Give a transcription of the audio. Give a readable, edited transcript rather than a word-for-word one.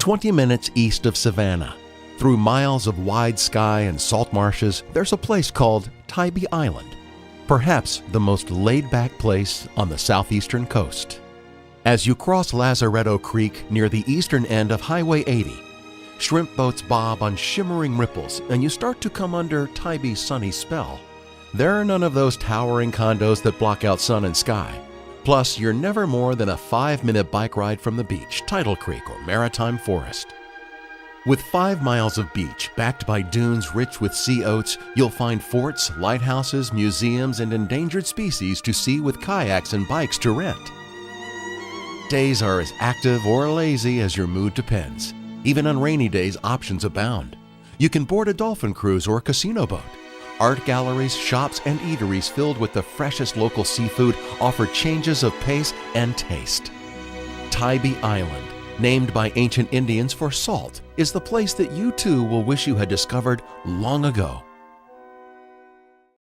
20 minutes east of Savannah, through miles of wide sky and salt marshes, there's a place called Tybee Island, perhaps the most laid-back place on the southeastern coast. As you cross Lazaretto Creek near the eastern end of Highway 80, shrimp boats bob on shimmering ripples and you start to come under Tybee's sunny spell. There are none of those towering condos that block out sun and sky. Plus, you're never more than a 5-minute bike ride from the beach, Tidal Creek, or Maritime Forest. With 5 miles of beach backed by dunes rich with sea oats, you'll find forts, lighthouses, museums, and endangered species to see with kayaks and bikes to rent. Days are as active or lazy as your mood depends. Even on rainy days, options abound. You can board a dolphin cruise or a casino boat. Art galleries, shops, and eateries filled with the freshest local seafood offer changes of pace and taste. Tybee Island, named by ancient Indians for salt, is the place that you too will wish you had discovered long ago.